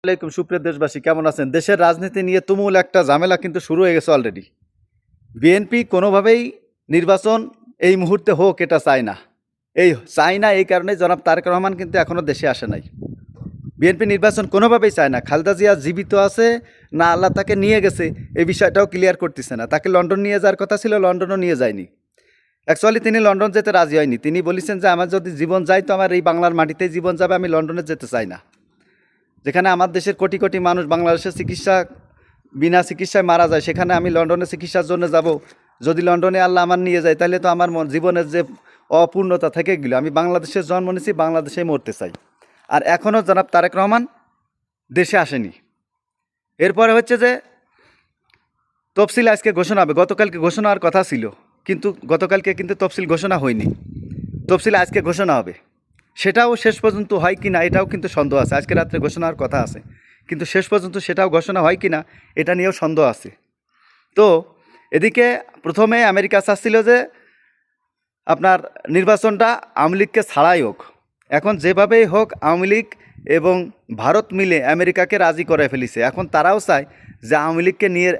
আলাইকুম সুপ্রিয় দেশবাসী, কেমন আছেন? দেশের রাজনীতি নিয়ে তুমুল একটা ঝামেলা কিন্তু শুরু হয়ে গেছে অলরেডি। বিএনপি কোনোভাবেই নির্বাচন এই মুহূর্তে হোক এটা চায় না। চায় না এই কারণে জনাব তারেক রহমান কিন্তু এখনও দেশে আসে নাই। বিএনপি নির্বাচন কোনোভাবেই চায় না। খালেদা জিয়া জীবিত আছে না আল্লাহ তাকে নিয়ে গেছে, এই বিষয়টাও ক্লিয়ার করতেছে না। তাকে লন্ডন নিয়ে যাওয়ার কথা ছিল, লন্ডনও নিয়ে যায়নি। অ্যাকচুয়ালি তিনি লন্ডন যেতে রাজি হয়নি। তিনি বলেছেন যে আমার যদি জীবন যায় তো আমার এই বাংলার মাটিতেই জীবন যাবে, আমি লন্ডনে যেতে চাই না। যেখানে আমার দেশের কোটি কোটি মানুষ বাংলাদেশের বিনা চিকিৎসায় মারা যায়, সেখানে আমি লন্ডনে চিকিৎসার জন্য যাব। যদি লন্ডনে আল্লাহ আমার নিয়ে যায় তাহলে তো আমার জীবনের যে অপূর্ণতা থেকে গেল। আমি বাংলাদেশের জন্ম নিয়েছি, বাংলাদেশেই মরতে চাই। আর এখনও জনাব তারেক রহমান দেশে আসেনি। এরপরে হচ্ছে যে তফসিল আজকে ঘোষণা হবে। গতকালকে ঘোষণা হওয়ার কথা ছিল, কিন্তু গতকালকে কিন্তু তফসিল ঘোষণা হয়নি। তফসিল আজকে ঘোষণা হবে। সেটাও শেষ পর্যন্ত হয় কি না এটাও কিন্তু সন্দেহ আছে। আজকে রাত্রে ঘোষণা হওয়ার কথা আছে, কিন্তু শেষ পর্যন্ত সেটাও ঘোষণা হয় কি না এটা নিয়েও সন্দেহ আছে। তো এদিকে প্রথমে আমেরিকা চাচ্ছিল যে আপনার নির্বাচনটা আওয়ামী লীগকে ছাড়াই হোক। এখন যেভাবেই হোক আওয়ামী লীগ এবং ভারত মিলে আমেরিকাকে রাজি করে ফেলেছে। এখন তারাও চায় যে আওয়ামী লীগকে নিয়ে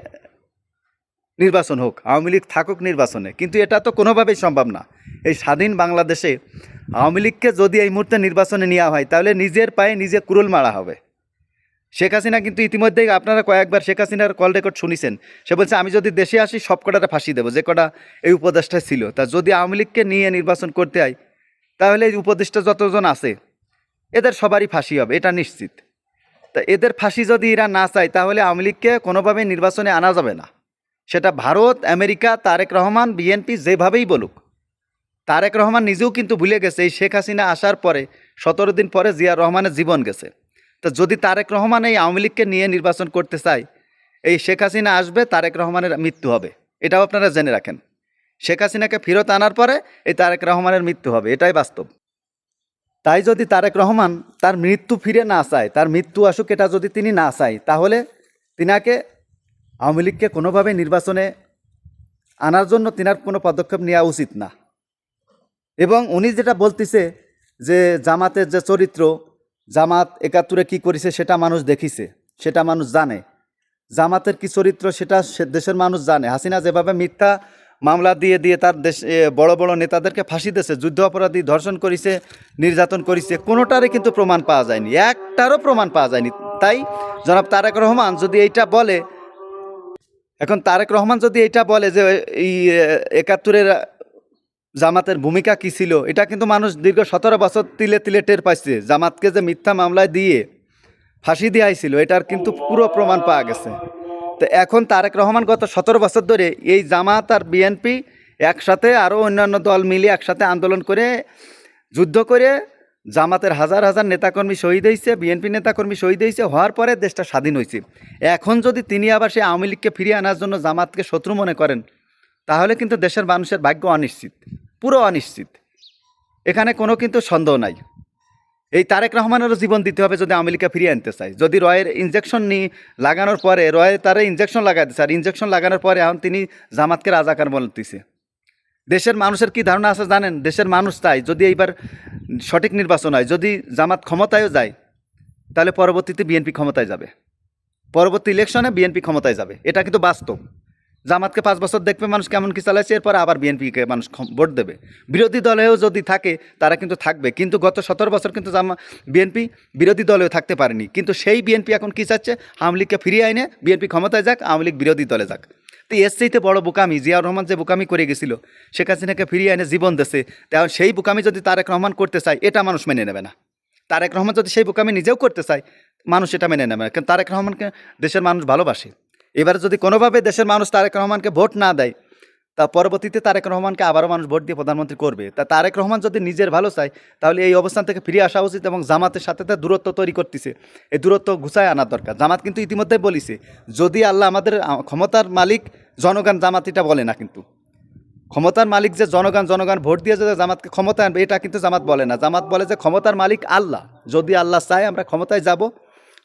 নির্বাচন হোক, আওয়ামী লীগ থাকুক নির্বাচনে। কিন্তু এটা তো কোনোভাবেই সম্ভব না। এই স্বাধীন বাংলাদেশে আওয়ামী লীগকে যদি এই মুহূর্তে নির্বাচনে নেওয়া হয় তাহলে নিজের পায়ে নিজে কুড়ুল মারা হবে। শেখ হাসিনা কিন্তু ইতিমধ্যেই আপনারা কয়েকবার শেখ হাসিনার কল রেকর্ড শুনেছেন। সে বলছে আমি যদি দেশে আসি সব কটাটা ফাঁসি দেবো, যে কটা এই উপদেষ্টা ছিল। তা যদি আওয়ামী লীগকে নিয়ে নির্বাচন করতে হয় তাহলে এই উপদেষ্টা যতজন আছে এদের সবারই ফাঁসি হবে, এটা নিশ্চিত। তা এদের ফাঁসি যদি এরা না চায় তাহলে আওয়ামী লীগকে কোনোভাবেই নির্বাচনে আনা যাবে না। সেটা ভারত, আমেরিকা, তারেক রহমান, বিএনপি যেভাবেই বলুক। তারেক রহমান নিজেও কিন্তু ভুলে গেছে এই শেখ হাসিনা আসার পরে 17 দিন পরে জিয়া রহমানের জীবন গেছে। তো যদি তারেক রহমান এই আওয়ামী লীগকে নিয়ে নির্বাচন করতে চায়, এই শেখ হাসিনা আসবে, তারেক রহমানের মৃত্যু হবে। এটাও আপনারা জেনে রাখেন। শেখ হাসিনাকে ফেরত আনার পরে এই তারেক রহমানের মৃত্যু হবে, এটাই বাস্তব। তাই যদি তারেক রহমান তার মৃত্যু ফিরে না চায়, তার মৃত্যু আসুক এটা যদি তিনি না চায়, তাহলে তিনাকে আওয়ামী লীগকে কোনোভাবে নির্বাচনে আনার জন্য তিনার কোনো পদক্ষেপ নেওয়া উচিত না। এবং উনি যেটা বলতেছে যে জামাতের যে চরিত্র, জামাত 71-এ কী করেছে সেটা মানুষ দেখিছে, সেটা মানুষ জানে। জামাতের কি চরিত্র সেটা দেশের মানুষ জানে। হাসিনা যেভাবে মিথ্যা মামলা দিয়ে দিয়ে তার বড় বড় নেতাদেরকে ফাঁসি দিয়েছে, যুদ্ধ অপরাধী, ধর্ষণ করেছে, নির্যাতন করেছে, কোনোটারই কিন্তু প্রমাণ পাওয়া যায়নি, একটারও প্রমাণ পাওয়া যায়নি। তাই জনাব তারেক রহমান যদি এইটা বলে, এখন তারেক রহমান যদি এইটা বলে যে এই 71-এর জামাতের ভূমিকা কী ছিল, এটা কিন্তু মানুষ দীর্ঘ 17 বছর তিলে তিলে টের পাইছে। জামাতকে যে মিথ্যা মামলায় দিয়ে ফাঁসি দেওয়াইছিল এটার কিন্তু পুরো প্রমাণ পাওয়া গেছে। তো এখন তারেক রহমান গত 17 বছর ধরে এই জামাত আর বিএনপি একসাথে আরও অন্যান্য দল মিলিয়ে একসাথে আন্দোলন করে, যুদ্ধ করে, জামাতের হাজার হাজার নেতাকর্মী শহীদ হয়েছে, বিএনপি নেতাকর্মী শহীদ হয়েছে, হওয়ার পরে দেশটা স্বাধীন হয়েছে। এখন যদি তিনি আবার সেই আওয়ামী লীগকে ফিরিয়ে আনার জন্য জামাতকে শত্রু মনে করেন, তাহলে কিন্তু দেশের মানুষের ভাগ্য অনিশ্চিত, পুরো অনিশ্চিত। এখানে কোনো কিন্তু সন্দেহ নাই। এই তারেক রহমানেরও জীবন দিতে হবে যদি আওয়ামী লীগকে ফিরিয়ে আনতে চায়। যদি রয়ের ইঞ্জেকশন লাগানোর পরে রয়ে তারা ইঞ্জেকশন লাগাই দিচ্ছে, আর ইঞ্জেকশন লাগানোর পরে এখন তিনি জামাতকে রাজাকার বলতেছে। দেশের মানুষের কি ধারণা আছে জানেন? দেশের মানুষ চায় যদি এইবার সঠিক নির্বাচন হয়, যদি জামাত ক্ষমতায়ও যায়, তাহলে পরবর্তীতে বিএনপি ক্ষমতায় যাবে, পরবর্তী ইলেকশনে বিএনপি ক্ষমতায় যাবে। এটা কিন্তু বাস্তব। জামাতকে 5 বছর দেখবে মানুষ কেমন কি চালাইছে, এরপর আবার বিএনপিকে মানুষ ভোট দেবে। বিরোধী দলেও যদি থাকে তারা কিন্তু থাকবে, কিন্তু গত 17 বছর কিন্তু বিএনপি বিরোধী দলেও থাকতে পারেনি। কিন্তু সেই বিএনপি এখন কী চাচ্ছে? আওয়ামী লীগকে ফিরিয়ে আইনে বিএনপি ক্ষমতায় যাক, আওয়ামী লীগ বিরোধী দলে যাক। তো এর চাইতে বড় বোকামি জিয়াউর রহমান যে বোকামি করে গেছিল, শেখ হাসিনাকে ফিরিয়ে আইনে জীবন দেশে, তেমন সেই বোকামি যদি তারেক রহমান করতে চায় এটা মানুষ মেনে নেবে না। তারেক রহমান যদি সেই বোকামি নিজেও করতে চায় মানুষ এটা মেনে নেবে না, কারণ তারেক রহমানকে দেশের মানুষ ভালোবাসে। এবারে যদি কোনোভাবে দেশের মানুষ তারেক রহমানকে ভোট না দেয়, তা পরবর্তীতে তারেক রহমানকে আবারও মানুষ ভোট দিয়ে প্রধানমন্ত্রী করবে। তা তারেক রহমান যদি নিজের ভালো চায় তাহলে এই অবস্থান থেকে ফিরে আসা উচিত, এবং জামাতের সাথে তার দূরত্ব তৈরি করতেছে, এই দূরত্ব ঘুচায় আনার দরকার। জামাত কিন্তু ইতিমধ্যেই বলিছে যদি আল্লাহ আমাদের ক্ষমতার মালিক জনগণ, জামাত এটা বলে না, কিন্তু ক্ষমতার মালিক যে জনগণ, জনগণ ভোট দিয়ে যে জামাতকে ক্ষমতায় আনবে এটা কিন্তু জামাত বলে না। জামাত বলে যে ক্ষমতার মালিক আল্লাহ, যদি আল্লাহ চায় আমরা ক্ষমতায় যাব,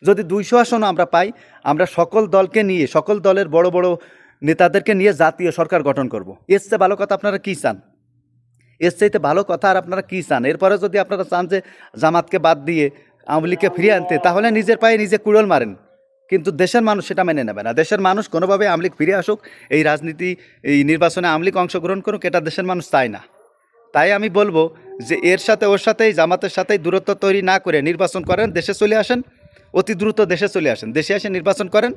যদি 200 আসনও আমরা পাই, আমরা সকল দলকে নিয়ে, সকল দলের বড় বড় নেতাদেরকে নিয়ে জাতীয় সরকার গঠন করব। এর চেয়ে ভালো কথা আপনারা কী চান? এর চাইতে ভালো কথা আর আপনারা কী চান? এরপরে যদি আপনারা চান যে জামাতকে বাদ দিয়ে আওয়ামী লীগকে ফিরিয়ে আনতে, তাহলে নিজের পায়ে নিজে কুড়োল মারেন। কিন্তু দেশের মানুষ সেটা মেনে নেবে না। দেশের মানুষ কোনোভাবে আওয়ামী লীগ ফিরে আসুক, এই রাজনীতি, এই নির্বাচনে আওয়ামী লীগ অংশগ্রহণ করুক, এটা দেশের মানুষ চায় না। তাই আমি বলবো যে এর সাথে ওর সাথেই জামাতের সাথেই দূরত্ব তৈরি না করে নির্বাচন করেন, দেশে চলে আসেন, অতি দ্রুত দেশে চলে আসেন, দেশে এসে নির্বাচন করেন।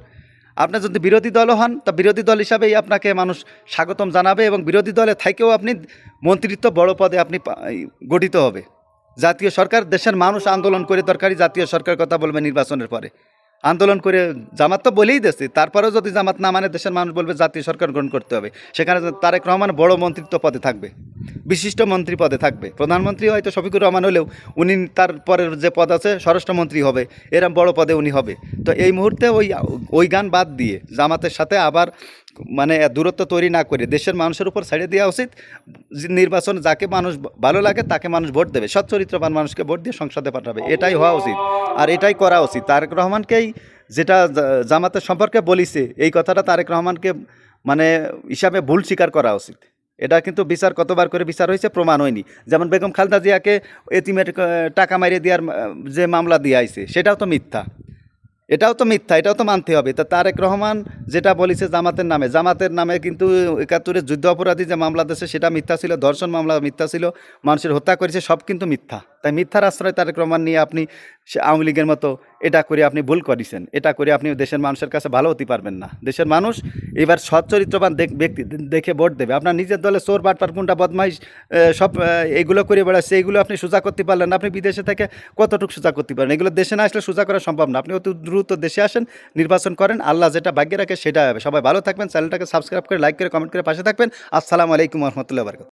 আপনার যদি বিরোধী দলও হন, তা বিরোধী দল হিসাবেই আপনাকে মানুষ স্বাগতম জানাবে, এবং বিরোধী দলে থেকেও আপনি মন্ত্রিত্ব বড় পদে আপনি গঠিত হবে। জাতীয় সরকার, দেশের মানুষ আন্দোলন করে দরকারি জাতীয় সরকার কথা বলবে নির্বাচনের পরে। আন্দোলন করে জামাত তো বলেই দিয়েছে, তারপরেও যদি জামাত না মানে দেশের মানুষ বলবে জাতীয় সরকার গ্রহণ করতে হবে। সেখানে তারেক রহমান বড় মন্ত্রিত্ব পদে থাকবে, বিশিষ্ট মন্ত্রী পদে থাকবে। প্রধানমন্ত্রী হয়তো শফিকুর রহমান হলেও উনি তার পরের যে পদ আছে স্বরাষ্ট্রমন্ত্রী হবে, এরম বড় পদে উনি হবে। তো এই মুহূর্তে ওই গান বাদ দিয়ে জামাতের সাথে আবার মানে দূরত্ব তৈরি না করে দেশের মানুষের উপর ছেড়ে দেওয়া উচিত। নির্বাচন যাকে মানুষ ভালো লাগে তাকে মানুষ ভোট দেবে, সচ্চরিত্রবান মানুষকে ভোট দিয়ে সংসদে পাঠাবে, এটাই হওয়া উচিত। আর এটাই করা উচিত। তারেক রহমানকেই যেটা জামাতের সম্পর্কে বলিছে, এই কথাটা তারেক রহমানকে মানে হিসাবে ভুল স্বীকার করা উচিত। এটা কিন্তু বিচার কতবার করে বিচার হয়েছে, প্রমাণ হয়নি। যেমন বেগম খালেদা জিয়াকে এতিমের টাকা মারিয়ে দেওয়ার যে মামলা দিয়ে আইছে, সেটাও তো মিথ্যা, এটাও তো মিথ্যা, এটাও তো মানতে হবে। তা তারেক রহমান যেটা বলেছে জামাতের নামে কিন্তু ৭১-এর যুদ্ধ অপরাধী যে মামলা দিয়েছে সেটা মিথ্যা ছিল, ধর্ষণ মামলা মিথ্যা ছিল, মানুষের হত্যা করেছে, সব কিন্তু মিথ্যা। তাই মিথ্যার আশ্রয় তারেক রহমান নিয়ে আপনি আওয়ামী লীগের মতো এটা করে আপনি ভুল করেছেন। এটা করে আপনি দেশের মানুষের কাছে ভালো হতে পারবেন না। দেশের মানুষ এবার সচ্চরিত্রবান ব্যক্তি দেখে ভোট দেবে। আপনার নিজের দলে চোর বাটপার গুন্ডা বদমাইশ সব এগুলো করে বেড়াচ্ছে, এগুলো আপনি সোজা করতে পারলেন না। আপনি বিদেশে থেকে কতটুকু সোজা করতে পারেন? এগুলো দেশে না আসলে সোজা করা সম্ভব না। আপনি অতি দ্রুত দেশে আসেন, নির্বাচন করেন, আল্লাহ যেটা ভাগ্যে রাখে সেটা হবে। সবাই ভালো থাকবেন, চ্যানেলটাকে সাবস্ক্রাইব করে, লাইক করে, কমেন্ট করে পাশে থাকবেন। আসসালামু আলাইকুম রহমতুল্লাহ বারকাতুহু।